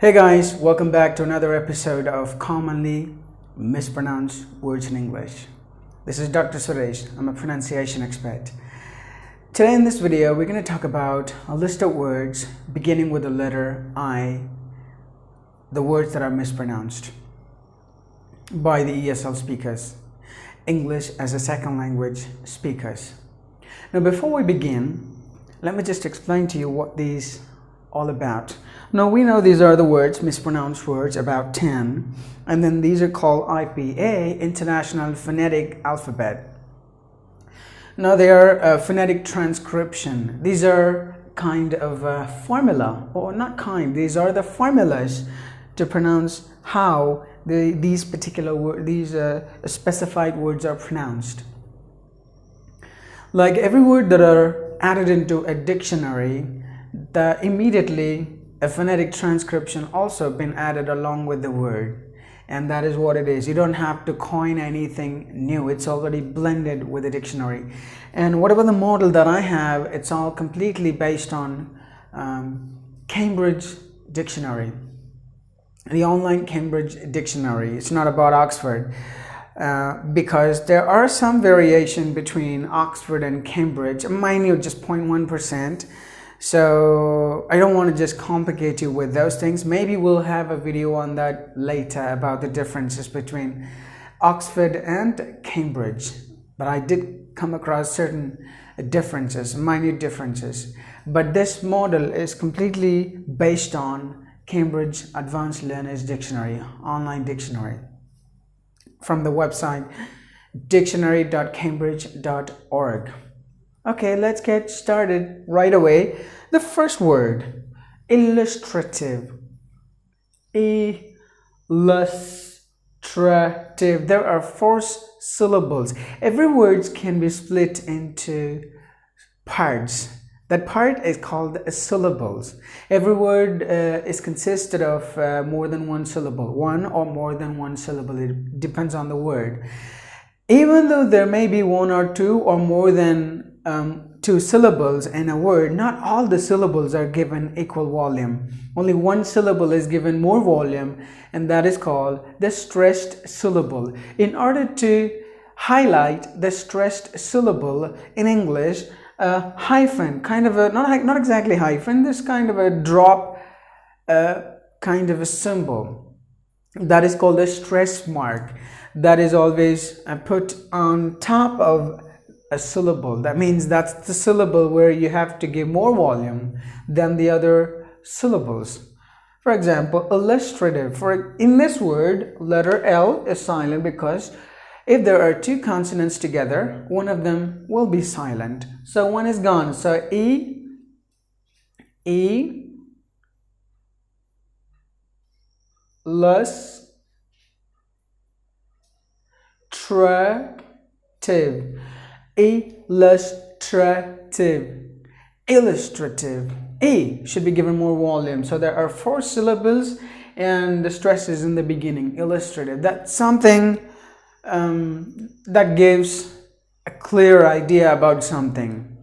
Hey guys, welcome back to another episode of Commonly Mispronounced Words in English. This is Dr. Suresh. I'm a pronunciation expert. Today in this video, we're going to talk about a list of words beginning with the letter I, the words that are mispronounced by the ESL speakers, English as a second language speakers. Now before we begin, let me just explain to you what these all about. Now we know these are the words, mispronounced words, about 10, and then these are called IPA, International Phonetic Alphabet. Now they are a phonetic transcription. These are kind of a formula, or not kind, these are the formulas to pronounce how these particular specified words are pronounced. Like every word that are added into a dictionary, immediately a phonetic transcription also been added along with the word, and that is what it is. You don't have to coin anything new. It's already blended with the dictionary. And whatever the model that I have, it's all completely based on Cambridge Dictionary, the online Cambridge Dictionary. It's not about Oxford, because there are some variation between Oxford and Cambridge, mind you, just 0.1%. So I don't want to just complicate you with those things. Maybe we'll have a video on that later about the differences between Oxford and Cambridge. But I did come across certain differences, minute differences. But this model is completely based on Cambridge Advanced Learners Dictionary, online dictionary, from the website dictionary.cambridge.org. Okay, let's get started right away. The first word, illustrative. Illustrative. There are 4 syllables. Every word can be split into parts. That part is called syllables. Every word is consisted of more than one syllable, one or more than one syllable. It depends on the word. Even though there may be one or two or more than 2 syllables in a word, not all the syllables are given equal volume. Only one syllable is given more volume, and that is called the stressed syllable. In order to highlight the stressed syllable in English, a hyphen, kind of a, not exactly hyphen, this kind of a drop, kind of a symbol, that is called a stress mark. That is always put on top of a syllable. That means that's the syllable where you have to give more volume than the other syllables. For example, illustrative. In this word, letter L is silent because if there are 2 consonants together, one of them will be silent. So one is gone. So illustrative. E should be given more volume. So there are 4 syllables and the stress is in the beginning. Illustrative. That's something that gives a clear idea about something.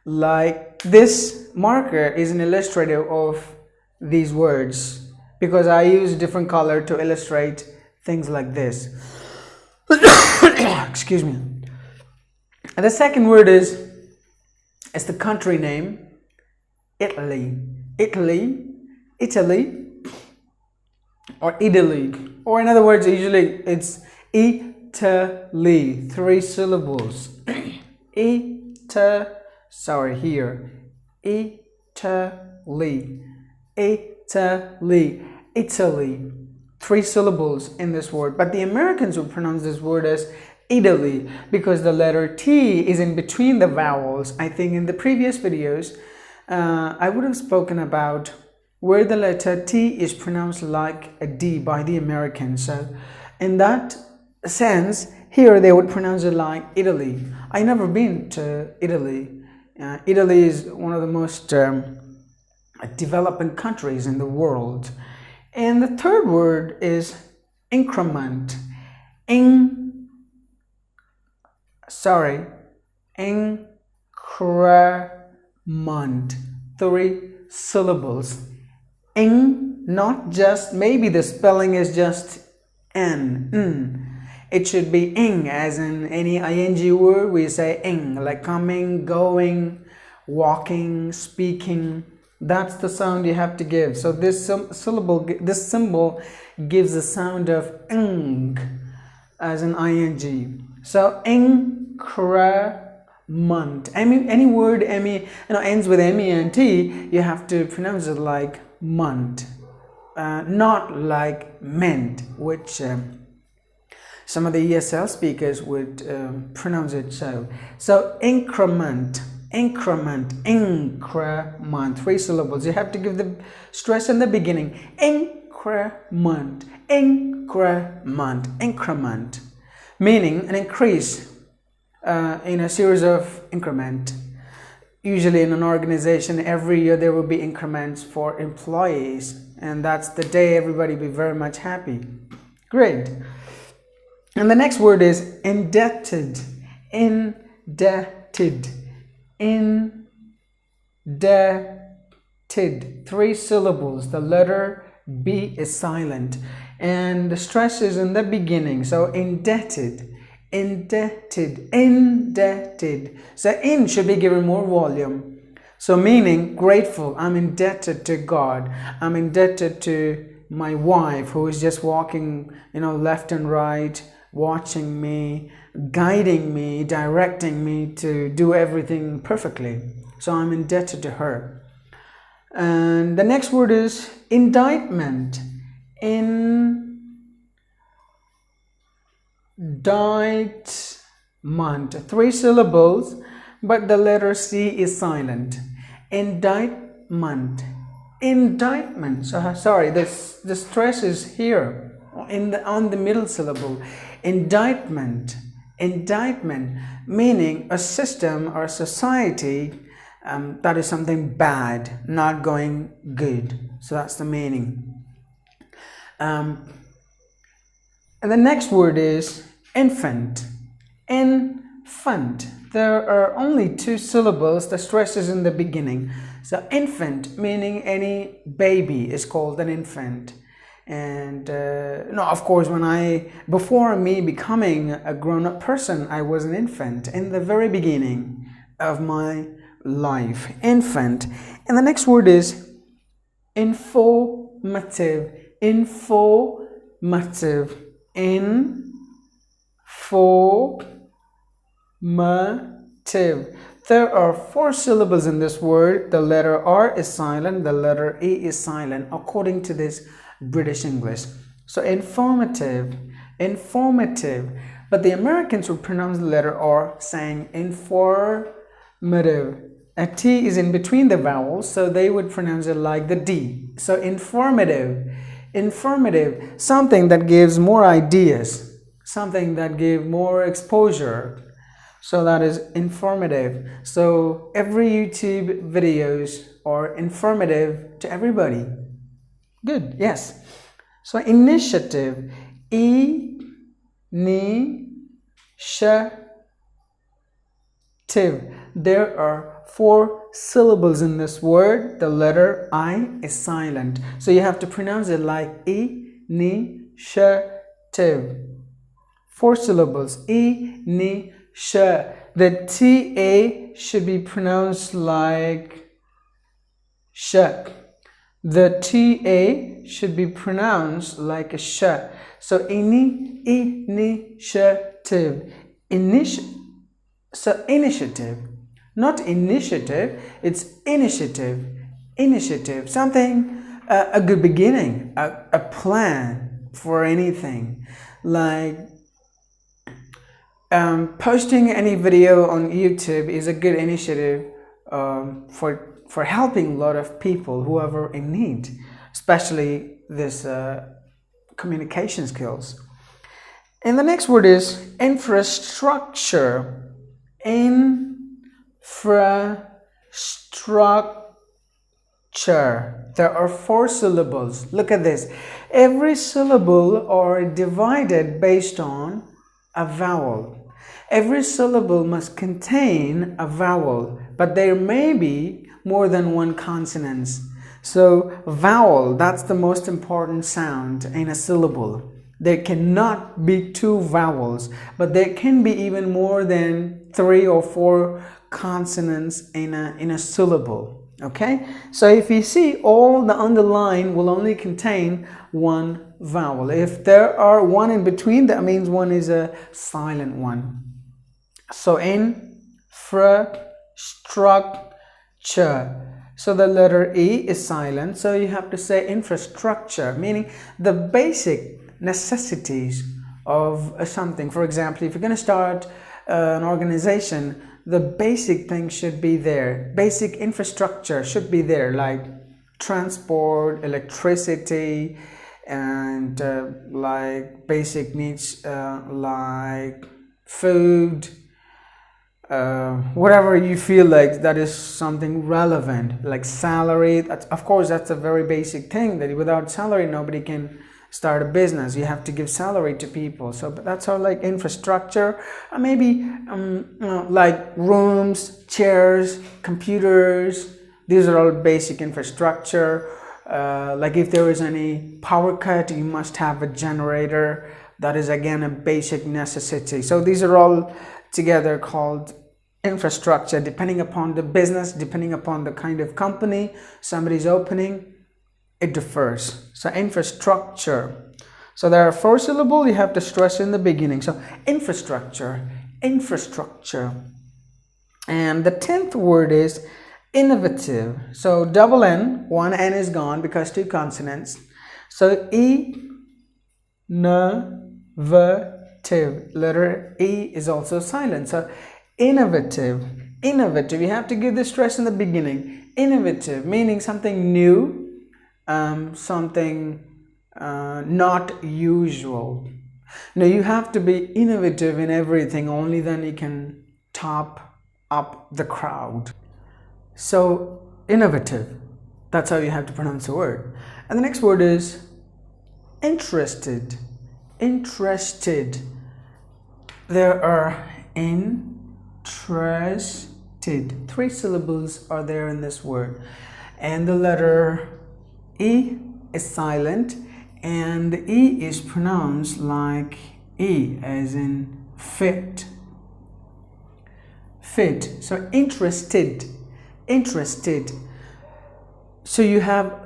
Like this marker is an illustrative of these words because I use different color to illustrate things like this. Excuse me. And the second word is the country name, Italy, or Italy, or in other words, usually it's Italy, 3 syllables. Italy, 3 syllables in this word. But the Americans would pronounce this word as Italy because the letter T is in between the vowels. I think in the previous videos I would have spoken about where the letter T is pronounced like a D by the Americans. So in that sense, here they would pronounce it like Italy. I never been to Italy. Italy is one of the most developing countries in the world. And the third word is increment. Increment, 3 syllables. not just, maybe the spelling is just n. It should be ing, as in any ing word we say ing, like coming, going, walking, speaking. That's the sound you have to give. So this symbol gives the sound of ing, as an ing. So increment. Any word ends with ment, you have to pronounce it like mont, not like ment, which some of the ESL speakers would pronounce it so. So increment, 3 syllables. You have to give the stress in the beginning. Increment, meaning an increase in a series of increment. Usually in an organization, every year there will be increments for employees, and that's the day everybody will be very much happy. Great. And the next word is indebted. Indebted. 3 syllables. The letter B is silent, and the stress is in the beginning. So indebted. So in should be given more volume. So meaning grateful. I'm indebted to God. I'm indebted to my wife, who is just walking, left and right, watching me, guiding me, directing me to do everything perfectly. So I'm indebted to her. And the next word is indictment. Indictment. 3 syllables, but the letter C is silent. Indictment. So sorry, the stress is here on the middle syllable. Indictment, meaning a system or a society that is something bad, not going good. So that's the meaning. And the next word is infant. Infant. There are only 2 syllables. The stress is in the beginning. So infant, meaning any baby, is called an infant. And of course, before me becoming a grown-up person, I was an infant in the very beginning of my life. Infant. And the next word is informative. Informative. There are 4 syllables in this word. The letter R is silent, the letter E is silent, according to this British English. So informative. But the Americans would pronounce the letter R saying informative. A T is in between the vowels, so they would pronounce it like the D. So informative. Something that gives more ideas, something that gives more exposure. So that is informative. So every YouTube videos are informative to everybody. Good, yes. So initiative. Initiative. There are 4 syllables in this word. The letter I is silent. So you have to pronounce it like initiative. 4 syllables. The TA should be pronounced like sh. The TA should be pronounced like a sh. So initiative. So initiative. Not initiative, it's initiative. Initiative. Something, a good beginning, a plan for anything. Like posting any video on YouTube is a good initiative for helping a lot of people who are in need, especially this communication skills. And the next word is infrastructure. Infrastructure. There are 4 syllables. Look at this. Every syllable are divided based on a vowel. Every syllable must contain a vowel, but there may be more than one consonant. So vowel, that's the most important sound in a syllable. There cannot be two vowels, but there can be even more than 3 or 4 consonants in a syllable. Okay, so if you see, all the underline will only contain one vowel. If there are one in between, that means one is a silent one. So infrastructure. So the letter E is silent, so you have to say infrastructure, meaning the basic necessities of something. For example, if you're going to start an organization, the basic things should be there. Basic infrastructure should be there, like transport, electricity, and like basic needs like food, whatever you feel like that is something relevant, like salary. Of course, that's a very basic thing, that without salary nobody can start a business. You have to give salary to people. So that's how, like, infrastructure, maybe like rooms, chairs, computers. These are all basic infrastructure. Like if there is any power cut, you must have a generator. That is again a basic necessity. So these are all together called infrastructure, depending upon the business, depending upon the kind of company somebody's opening, it differs. So infrastructure. So there are 4 syllables, you have to stress in the beginning. So infrastructure, infrastructure. And the 10th word is innovative. So double N, one N is gone because 2 consonants. So innovative. Letter E is also silent. So innovative, innovative. You have to give the stress in the beginning. Innovative, meaning something new, something not usual. Now you have to be innovative in everything, only then you can top up the crowd. So innovative, that's how you have to pronounce the word. And the next word is interested. Interested. There are interested. 3 syllables are there in this word. And the letter E is silent, and the E is pronounced like E, as in fit. Fit. So interested. Interested. So you have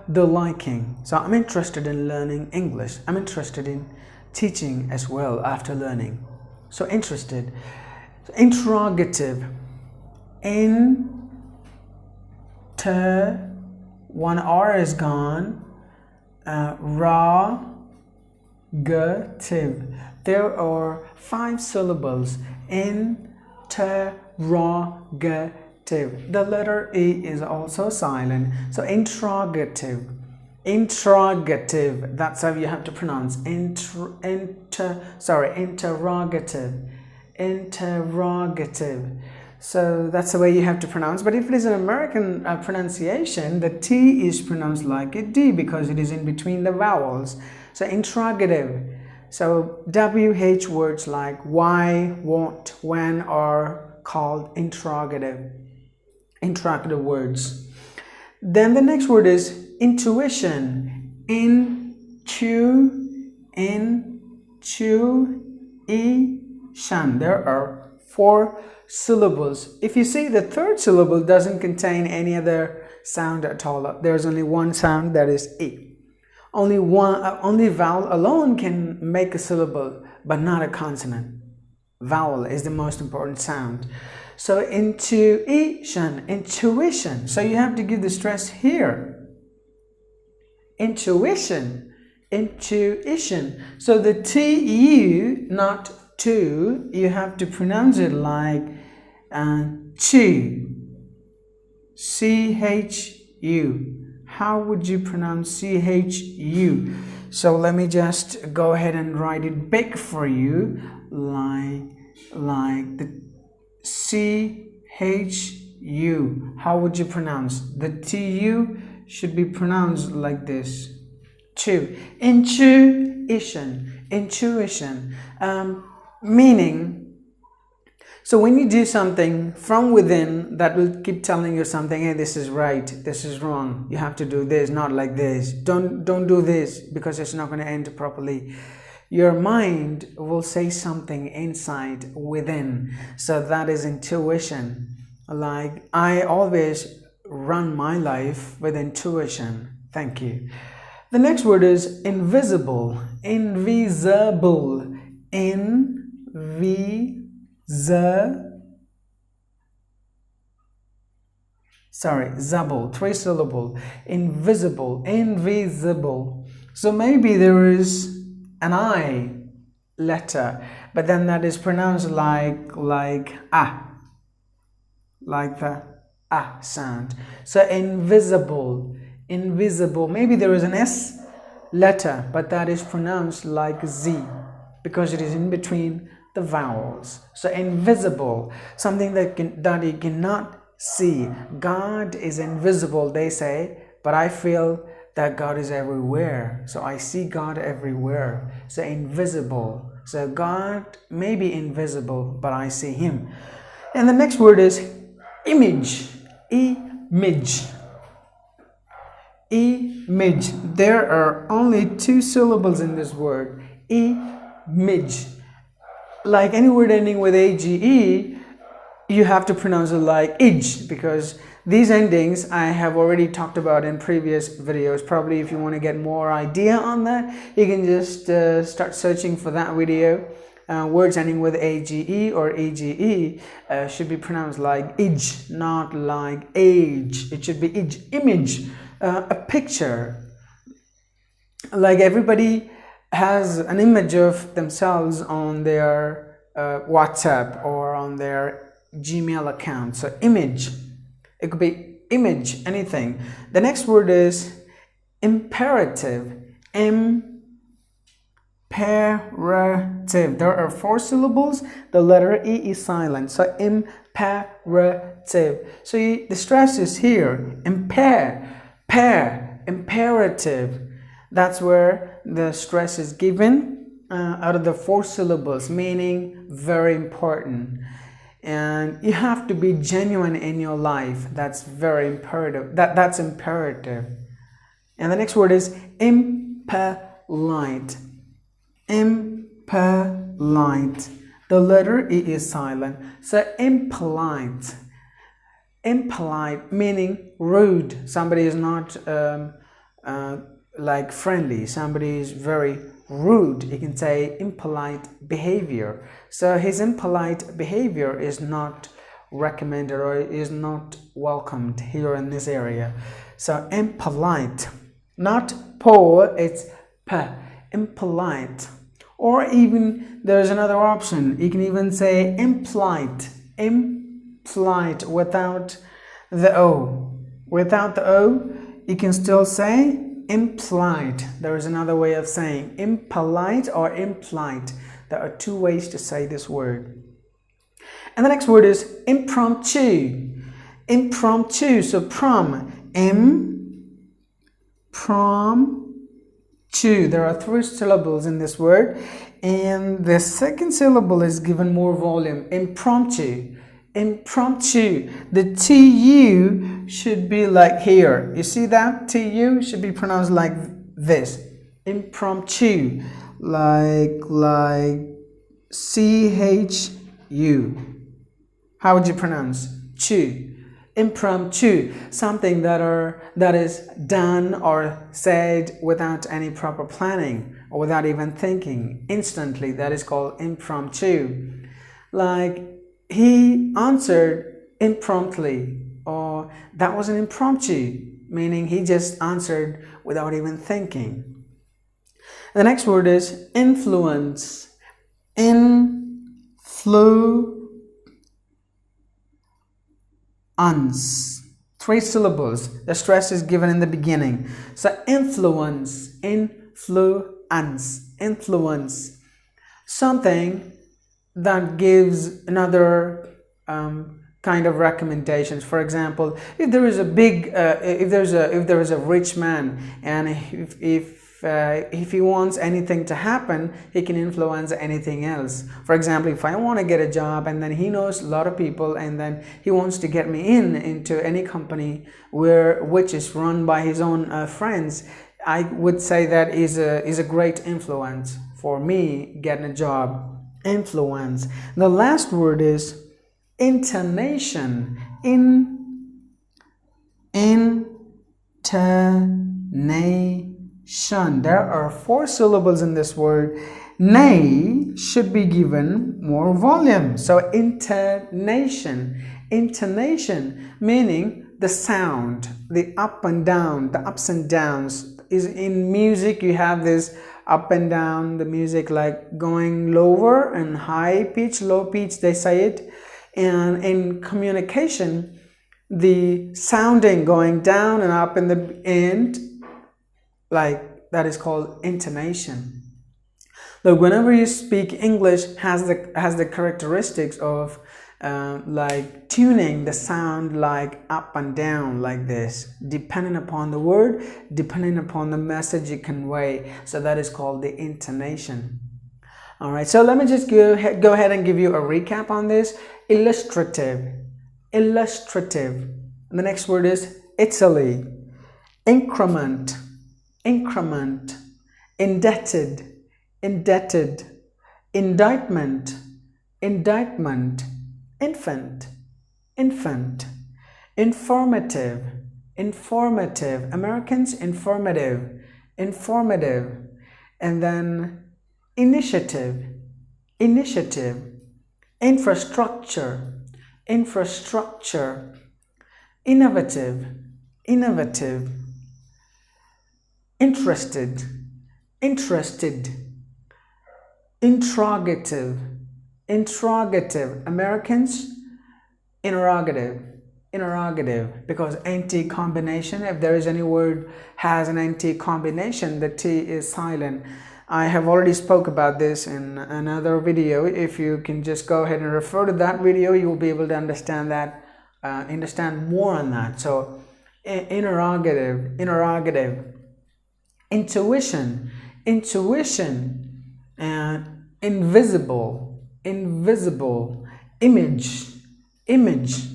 the liking. So I'm interested in learning English. I'm interested in teaching as well after learning. So interested. Interrogative. One R is gone. Rogative. There are 5 syllables. Interrogative. The letter E is also silent. So interrogative. Interrogative. That's how you have to pronounce. Interrogative. Interrogative. So that's the way you have to pronounce. But if it is an American pronunciation, the T is pronounced like a D because it is in between the vowels. So interrogative. So WH words like why, what, when are called interrogative. Interrogative words. Then the next word is intuition. Intuition. There are 4 syllables. If you see, the 3rd syllable doesn't contain any other sound at all. There's only one sound, that is E. Only vowel alone can make a syllable, but not a consonant. Vowel is the most important sound. So intuition, intuition. So you have to give the stress here. Intuition, intuition. So the TU, not to, you have to pronounce it like chu. CHU. How would you pronounce CHU? So let me just go ahead and write it big for you, like the CHU. How would you pronounce? The TU should be pronounced like this. Chu. Intuition. Intuition. Meaning So when you do something from within, that will keep telling you something. Hey, this is right, this is wrong, you have to do this, not like this, don't do this because it's not going to end properly. Your mind will say something inside within. So that is intuition. Like, I always run my life with intuition. Thank you. The next word is invisible. Invisible. Zable, 3 syllable. Invisible, invisible. So maybe there is an I letter, but then that is pronounced like ah, like the ah sound. So invisible, invisible. Maybe there is an S letter, but that is pronounced like Z because it is in between the vowels. So invisible, something that you cannot see. God is invisible, they say, but I feel that God is everywhere. So I see God everywhere. So invisible. So God may be invisible, but I see Him. And the next word is image. Image. Image. There are only 2 syllables in this word. Image. Like any word ending with AGE, you have to pronounce it like ij, because these endings I have already talked about in previous videos. Probably if you want to get more idea on that, you can just start searching for that video. Words ending with AGE or AGE should be pronounced like ij, not like age. It should be ij. Image, a picture. Like everybody has an image of themselves on their WhatsApp or on their Gmail account. So image, it could be image, anything. The next word is imperative. Imperative. There are 4 syllables. The letter E is silent. So imperative. So the stress is here. Imperative. That's where the stress is given out of the 4 syllables, meaning very important. And you have to be genuine in your life. That's very imperative. That's imperative. And the next word is impolite. Impolite. The letter E is silent. So impolite. Impolite meaning rude. Somebody is not like friendly. Somebody is very rude. You can say impolite behavior. So his impolite behavior is not recommended or is not welcomed here in this area. So impolite, not poor, it's p. Impolite. Or even there's another option. You can even say impolite. Impolite without the O. Without the O, you can still say impolite. There is another way of saying impolite or impolite. There are 2 ways to say this word. And the next word is impromptu. Impromptu. So impromptu. There are 3 syllables in this word, and the second syllable is given more volume. Impromptu. Impromptu. The TU should be like here. You see that? TU should be pronounced like this. Impromptu. Like CHU. How would you pronounce? Chu. Impromptu. Something that is done or said without any proper planning or without even thinking. Instantly. That is called impromptu. Like he answered impromptly, or that was an impromptu, meaning he just answered without even thinking. The next word is influence. Influence. 3 syllables. The stress is given in the beginning. So influence. Influence. Influence. Something that gives another kind of recommendations. For example, if there is a big, if there is a rich man, and if if he wants anything to happen, he can influence anything else. For example, if I want to get a job and then he knows a lot of people and then he wants to get me into any company which is run by his own friends, I would say that is a great influence for me getting a job. Influence. The last word is intonation. Intonation. There are 4 syllables in this word. Nay should be given more volume. So intonation. Intonation meaning the sound, the up and down, the ups and downs. Is in music you have this up and down, the music like going lower and high pitch, low pitch, they say it. And in communication, the sounding going down and up in the end, like that is called intonation. Look, whenever you speak English, has the characteristics of like tuning the sound like up and down like this, depending upon the word, depending upon the message you convey. So that is called the intonation. All right, so let me just go ahead and give you a recap on this. Illustrative. Illustrative. And the next word is Italy. Increment. Increment. Indebted. Indebted. Indictment. Indictment. Infant. Infant. Informative. Informative. Americans, informative. Informative. And then initiative. Initiative. Infrastructure. Infrastructure. Innovative. Innovative. Interested. Interested. Interrogative. Interrogative. Americans, interrogative. Interrogative, because NT combination, if there is any word has an NT combination, the T is silent. I have already spoke about this in another video. If you can just go ahead and refer to that video, you will be able to understand that, understand more on that. So interrogative, interrogative. Intuition, intuition. And invisible, invisible. Image, image.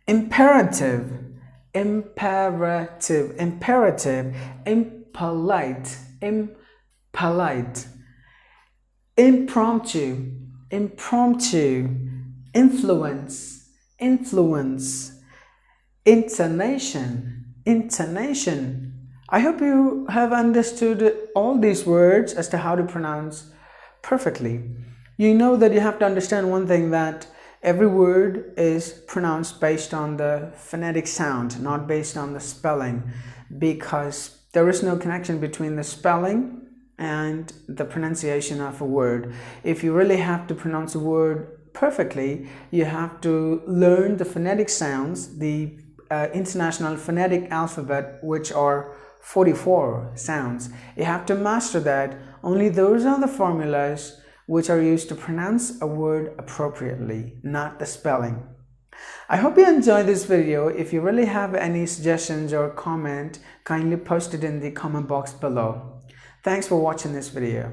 Imperative, imperative, imperative. Impolite, impolite. Impromptu, impromptu. Influence, influence. Intonation, intonation. I hope you have understood all these words as to how to pronounce perfectly. You know that you have to understand one thing, that every word is pronounced based on the phonetic sound, not based on the spelling, because there is no connection between the spelling and the pronunciation of a word. If you really have to pronounce a word perfectly, you have to learn the phonetic sounds, the International Phonetic Alphabet, which are 44 sounds. You have to master that. Only those are the formulas which are used to pronounce a word appropriately, not the spelling. I hope you enjoyed this video. If you really have any suggestions or comment, kindly post it in the comment box below. Thanks for watching this video.